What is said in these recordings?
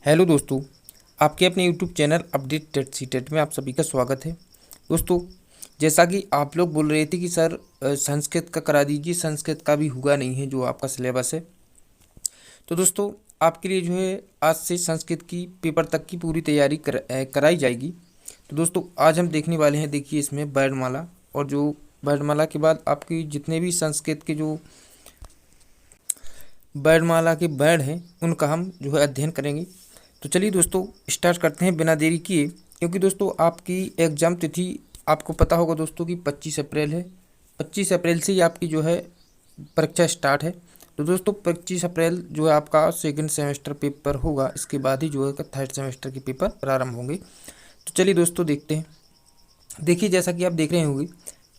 Hello दोस्तों, आपके अपने YouTube channel update TET CTET में आप सभी का स्वागत है। दोस्तों, जैसा कि आप लोग बोल रहे थे कि सर संस्कृत का करा दीजिए, संस्कृत का भी हुआ नहीं है जो आपका सिलेबस है। तो दोस्तों, आपके लिए जो है आज से संस्कृत की पेपर तक की पूरी तैयारी कराई जाएगी। तो दोस्तों, आज हम देखने वाले हैं, देखिए इसमें वर्णमाला, और जो वर्णमाला के बाद आपकी जितने भी संस्कृत के जो वर्णमाला के वर्ण हैं उनका हम जो है अध्ययन करेंगे। तो चलिए दोस्तों, स्टार्ट करते हैं बिना देरी किए, क्योंकि दोस्तों आपकी एग्ज़ाम तिथि आपको पता होगा दोस्तों कि 25 अप्रैल है। 25 अप्रैल से ही आपकी जो है परीक्षा स्टार्ट है। तो दोस्तों 25 अप्रैल जो है आपका सेकंड सेमेस्टर पेपर होगा, इसके बाद ही जो है थर्ड सेमेस्टर के पेपर प्रारंभ होंगे। तो चलिए दोस्तों देखते हैं। देखिए, जैसा कि आप देख रहे होंगे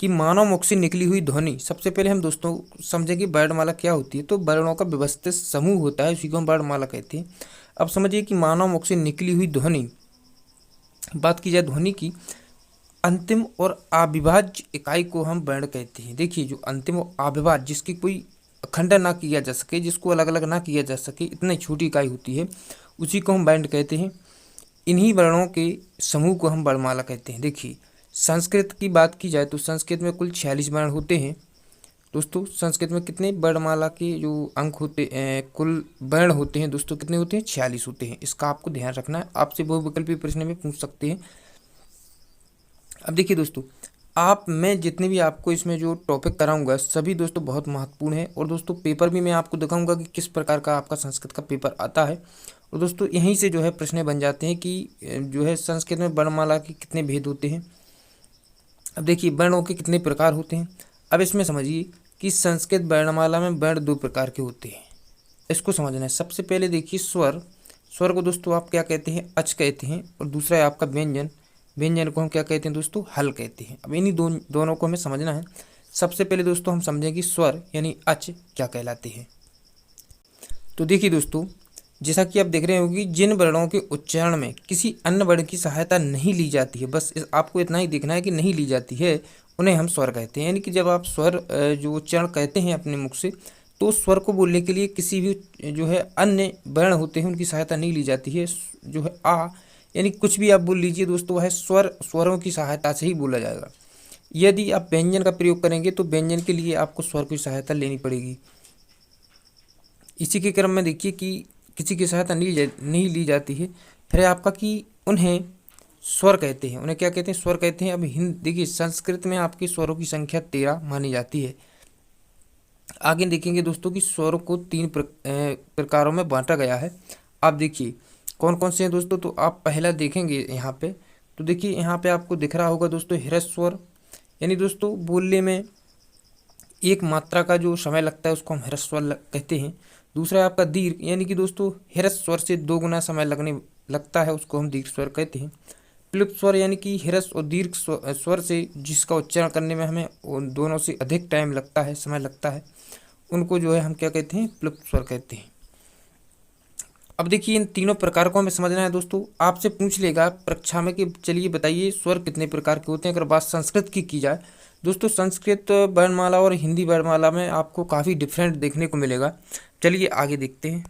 कि मानव मुख से निकली हुई ध्वनि, सबसे पहले हम दोस्तों समझें कि वर्णमाला क्या होती है। तो वर्णों का व्यवस्थित समूह होता है, उसी को हम वर्णमाला कहते हैं। अब समझिए कि मानव मुख से निकली हुई ध्वनि, बात की जाए ध्वनि की, अंतिम और अविभाज्य इकाई को हम वर्ण कहते हैं। देखिए, जो अंतिम और अविभाज्य, जिसकी कोई खंडन ना किया जा सके, जिसको अलग अलग ना किया जा सके, इतनी छोटी इकाई होती है, उसी को हम वर्ण कहते हैं। इन्हीं वर्णों के समूह को हम वर्णमाला कहते हैं। देखिए, संस्कृत की बात की जाए तो संस्कृत में कुल 46 वर्ण होते हैं। दोस्तों, संस्कृत में कितने वर्णमाला के जो अंक होते कुल वर्ण होते हैं दोस्तों, कितने होते हैं? 46 होते हैं। इसका आपको ध्यान रखना है, आपसे बहुविकल्पी प्रश्न में पूछ सकते हैं। अब देखिए दोस्तों, मैं जितने भी आपको इसमें जो टॉपिक कराऊंगा सभी दोस्तों बहुत महत्वपूर्ण है, और दोस्तों पेपर भी मैं आपको दिखाऊंगा कि किस प्रकार का आपका संस्कृत का पेपर आता है। और दोस्तों यहीं से जो है प्रश्न बन जाते हैं कि जो है संस्कृत में वर्णमाला के कितने भेद होते हैं। अब देखिए, वर्णों के कितने प्रकार होते हैं। अब इसमें समझिए कि संस्कृत वर्णमाला में वर्ण 2 प्रकार के होते हैं, इसको समझना है। सबसे पहले देखिए स्वर। स्वर को दोस्तों आप क्या कहते हैं? अच कहते हैं। और दूसरा है आपका व्यंजन। व्यंजन को हम क्या कहते हैं दोस्तों? हल कहते हैं। अब इन्हीं दोनों को हमें समझना है। सबसे पहले दोस्तों हम समझें कि स्वर यानी अच क्या कहलाते हैं। तो देखिए दोस्तों, जैसा कि आप देख रहे होंगे, जिन वर्णों के उच्चारण में किसी अन्य वर्ण की सहायता नहीं ली जाती है, बस आपको इतना ही देखना है कि नहीं ली जाती है, उन्हें हम स्वर कहते हैं। यानी कि जब आप स्वर जो उच्चारण कहते हैं अपने मुख से, तो स्वर को बोलने के लिए किसी भी जो है अन्य वर्ण होते हैं उनकी सहायता नहीं ली जाती है। जो है आ, यानी कुछ भी आप बोल लीजिए दोस्तों, वह स्वरों की सहायता से ही बोला जाएगा। यदि आप व्यंजन का प्रयोग करेंगे तो व्यंजन के लिए आपको स्वर की सहायता लेनी पड़ेगी। इसी के क्रम में देखिए कि किसी की सहायता नहीं ली जाती है। फिर आपका कि उन्हें स्वर कहते हैं। उन्हें क्या कहते हैं? स्वर कहते हैं। अब देखिए, संस्कृत में आपके स्वरों की संख्या 13 मानी जाती है। आगे देखेंगे दोस्तों कि स्वरों को 3 प्रकारों में बांटा गया है। आप देखिए कौन कौन से हैं दोस्तों। तो आप पहला देखेंगे यहाँ पे, तो देखिए यहाँ पे आपको दिख रहा होगा दोस्तों ह्रस्व स्वर, यानी दोस्तों बोलने में एक मात्रा का जो समय लगता है उसको हम ह्रस्व स्वर कहते हैं। दूसरा है आपका दीर्घ, यानी कि दोस्तों ह्रस्व स्वर से 2 गुना समय लगता है, उसको हम दीर्घ स्वर कहते हैं। प्लुप्त स्वर, यानी कि ह्रस्व और दीर्घ स्वर से जिसका उच्चारण करने में हमें उन दोनों से अधिक टाइम लगता है, समय लगता है, उनको जो है हम क्या कहते हैं? प्लुप्त स्वर कहते हैं। अब देखिए, इन तीनों प्रकार को हमें समझना है दोस्तों। आपसे पूछ लेगा परीक्षा में कि चलिए बताइए स्वर कितने प्रकार के होते हैं। अगर बात संस्कृत की जाए दोस्तों, संस्कृत वर्णमाला और हिंदी वर्णमाला में आपको काफ़ी डिफरेंट देखने को मिलेगा। चलिए आगे देखते हैं।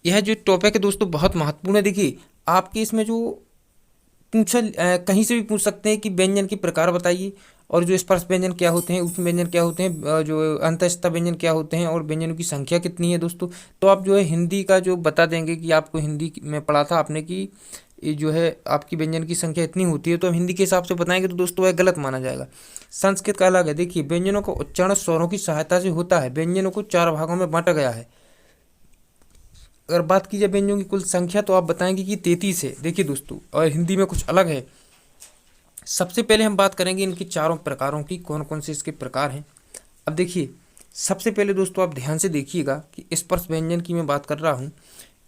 यह जो टॉपिक है दोस्तों बहुत महत्वपूर्ण है। देखिए, आपके इसमें जो कहीं से भी पूछ सकते हैं कि व्यंजन के प्रकार बताइए, और जो स्पर्श व्यंजन क्या होते हैं, उप व्यंजन क्या होते हैं, जो अंतःस्थ व्यंजन क्या होते हैं, और व्यंजनों की संख्या कितनी है दोस्तों। तो आप जो है हिंदी का जो बता देंगे कि आपको हिंदी में पढ़ा था आपने कि ये जो है आपकी व्यंजन की संख्या इतनी होती है, तो हम हिंदी के हिसाब से बताएंगे तो दोस्तों वह गलत माना जाएगा। संस्कृत का अलग है। देखिए, व्यंजनों का उच्चारण स्वरों की सहायता से होता है। व्यंजनों को 4 भागों में बांटा गया है। अगर बात की जाए व्यंजनों की कुल संख्या, तो आप बताएंगे कि 33 है। देखिए दोस्तों, और हिंदी में कुछ अलग है। सबसे पहले हम बात करेंगे इनकी 4 प्रकारों की, कौन कौन से इसके प्रकार हैं। अब देखिए, सबसे पहले दोस्तों आप ध्यान से देखिएगा कि स्पर्श व्यंजन की मैं बात कर रहा हूँ।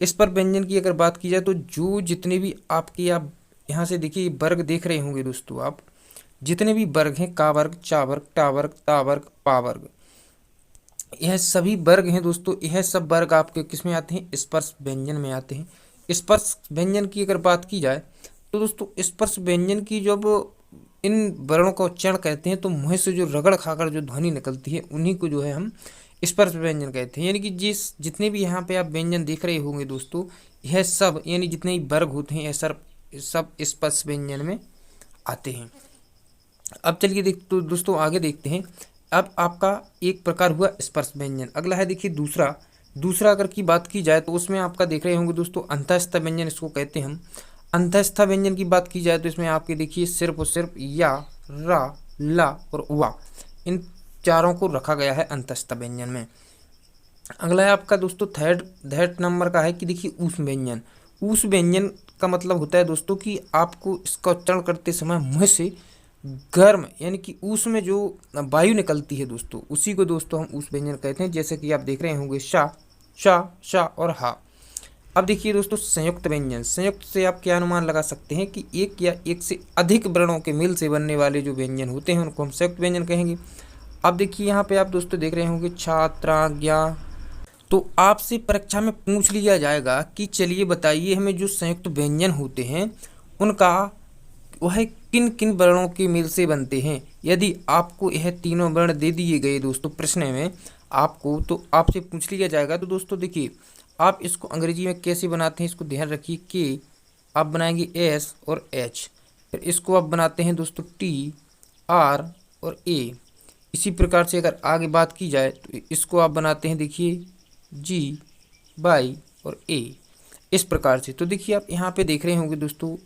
स्पर्श व्यंजन की अगर बात की जाए तो जो जितने भी आपके, आप यहाँ से देखिए वर्ग देख रहे होंगे दोस्तों, आप जितने भी वर्ग हैं, का वर्ग, चा वर्ग, टा वर्ग, ता वर्ग, पा वर्ग, यह सभी वर्ग हैं दोस्तों। यह सब वर्ग आपके किस में आते हैं? स्पर्श व्यंजन में आते हैं। स्पर्श व्यंजन की अगर बात की जाए तो दोस्तों स्पर्श व्यंजन की जब इन वर्णों का उच्चारण कहते हैं तो मुंह से जो रगड़ खाकर जो ध्वनि निकलती है, उन्हीं को जो है हम स्पर्श व्यंजन कहते हैं। यानी कि जितने भी यहाँ पे आप व्यंजन देख रहे होंगे दोस्तों, यह सब यानी जितने भी वर्ग होते हैं यह सब स्पर्श व्यंजन में आते हैं। अब चलिए तो दोस्तों आगे देखते हैं। अब आपका एक प्रकार हुआ स्पर्श व्यंजन, अगला है देखिए दूसरा अगर की बात की जाए तो उसमें आपका देख रहे होंगे दोस्तों अंतःस्थ व्यंजन इसको कहते हैं हम। अंतःस्थ व्यंजन की बात की जाए तो इसमें आपके देखिए सिर्फ और सिर्फ या, रा, ला और वा, इन चारों को रखा गया है अंतःस्थ व्यंजन में। अगला है आपका दोस्तों थर्ड नंबर का है कि देखिए ऊष्म व्यंजन। ऊष्म व्यंजन का मतलब होता है दोस्तों कि आपको इसका उच्चारण करते समय मुँह से गर्म यानी कि ऊष्म में जो वायु निकलती है दोस्तों, उसी को दोस्तों हम ऊष्म व्यंजन कहते हैं। जैसे कि आप देख रहे होंगे शा, शा, शा और हा। अब देखिए दोस्तों संयुक्त व्यंजन। संयुक्त से आप क्या अनुमान लगा सकते हैं कि एक या एक से अधिक वर्णों के मेल से बनने वाले जो व्यंजन होते हैं उनको हम संयुक्त व्यंजन कहेंगे। अब देखिए यहाँ पे आप दोस्तों देख रहे होंगे छात्रा, ज्ञा। तो आपसे परीक्षा में पूछ लिया जाएगा कि चलिए बताइए हमें जो संयुक्त व्यंजन होते हैं उनका वह किन किन वर्णों के मेल से बनते हैं। यदि आपको यह तीनों वर्ण दे दिए गए दोस्तों प्रश्न में आपको, तो आपसे पूछ लिया जाएगा। तो दोस्तों देखिए आप इसको अंग्रेजी में कैसे बनाते हैं इसको ध्यान रखिए कि आप बनाएंगे एस और एच, फिर इसको आप बनाते हैं दोस्तों टी, आर और ए। इसी प्रकार से अगर आगे बात की जाए तो इसको आप बनाते हैं देखिए जी, बाई और ए, इस प्रकार से। तो देखिए आप यहाँ पे देख रहे होंगे दोस्तों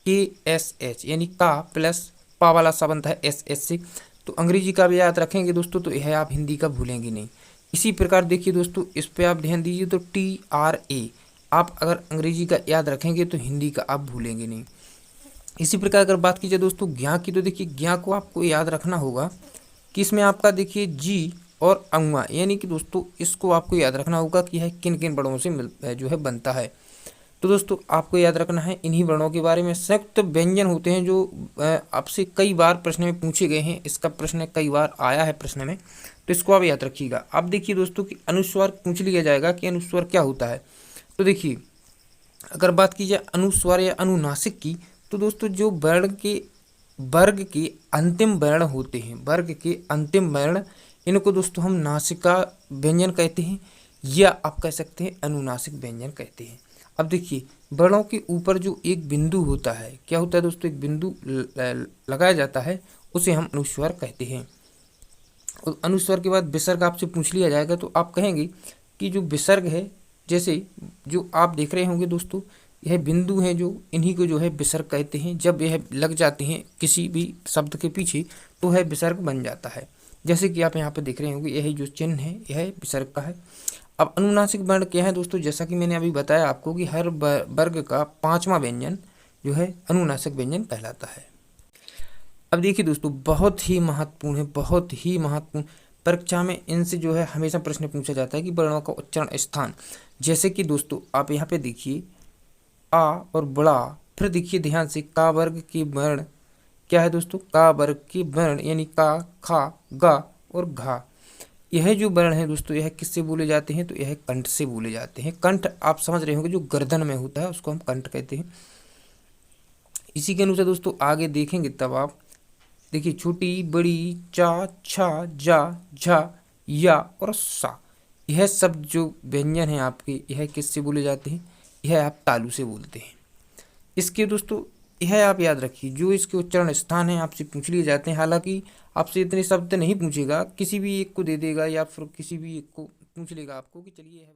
के एस एच यानी का प्लस पा वाला सा बनता है एस एच से। तो अंग्रेजी का भी याद रखेंगे दोस्तों तो यह आप हिंदी का भूलेंगे नहीं। इसी प्रकार देखिए दोस्तों इस पे आप ध्यान दीजिए तो टी, आर, ए, आप अगर अंग्रेजी का याद रखेंगे तो हिंदी का आप भूलेंगे नहीं। इसी प्रकार अगर बात की जाए दोस्तों ज्ञा की, तो देखिए ज्ञा को आपको याद रखना होगा कि इसमें आपका देखिए जी और अंगुआ यानी कि दोस्तों इसको आपको याद रखना होगा कि यह किन किन वर्णों से जो है बनता है। तो दोस्तों आपको याद रखना है इन्हीं वर्णों के बारे में। संयुक्त व्यंजन होते हैं जो आपसे कई बार प्रश्न में पूछे गए हैं, इसका प्रश्न कई बार आया है प्रश्न में, तो इसको आप याद रखिएगा। अब देखिए दोस्तों कि अनुस्वार पूछ लिया जाएगा कि अनुस्वार क्या होता है। तो देखिए अगर बात की जाए अनुस्वार या अनुनासिक की, तो दोस्तों जो वर्ग के अंतिम वर्ण होते हैं, वर्ग के अंतिम वर्ण, इनको दोस्तों हम नासिका व्यंजन कहते हैं या आप कह सकते हैं अनुनासिक व्यंजन कहते हैं। अब देखिए वर्णों के ऊपर जो एक बिंदु होता है, क्या होता है दोस्तों, एक बिंदु लगाया जाता है, उसे हम अनुस्वार कहते हैं। और अनुस्वार के बाद विसर्ग आपसे पूछ लिया जाएगा तो आप कहेंगे कि जो विसर्ग है, जैसे जो आप देख रहे होंगे दोस्तों यह बिंदु हैं जो, इन्हीं को जो है विसर्ग कहते हैं। जब यह लग जाते हैं किसी भी शब्द के पीछे तो यह विसर्ग बन जाता है। जैसे कि आप यहाँ पे देख रहे होंगे यही जो चिन्ह है यह विसर्ग का है। अब अनुनासिक वर्ण क्या है दोस्तों, जैसा कि मैंने अभी बताया आपको कि हर वर्ग का 5वां व्यंजन जो है अनुनासिक व्यंजन कहलाता है। अब देखिए दोस्तों बहुत ही महत्वपूर्ण है, बहुत ही महत्वपूर्ण, परीक्षा में इनसे जो है हमेशा प्रश्न पूछा जाता है कि वर्णों का उच्चारण स्थान। जैसे कि दोस्तों आप यहाँ पे देखिए आ और बड़ा, फिर देखिए ध्यान से का वर्ग के वर्ण क्या है दोस्तों, का वर्ग के वर्ण यानी का, खा, गा और घा। यह जो वर्ण है दोस्तों यह किससे बोले जाते हैं, तो यह कंठ से बोले जाते हैं। कंठ आप समझ रहे होंगे जो गर्दन में होता है उसको हम कंठ कहते हैं। इसी के अनुसार दोस्तों आगे देखेंगे तब आप देखिए छोटी, बड़ी, चा, छा, जा, झा, या और सा, यह सब जो व्यंजन है आपके यह किससे बोले जाते हैं, यह आप तालु से बोलते हैं। इसके दोस्तों यह आप याद रखिए जो इसके उच्चारण स्थान है आपसे पूछ लिए जाते हैं। हालांकि आपसे इतने शब्द नहीं पूछेगा, किसी भी एक को दे देगा या फिर किसी भी एक को पूछ लेगा आपको कि चलिए यह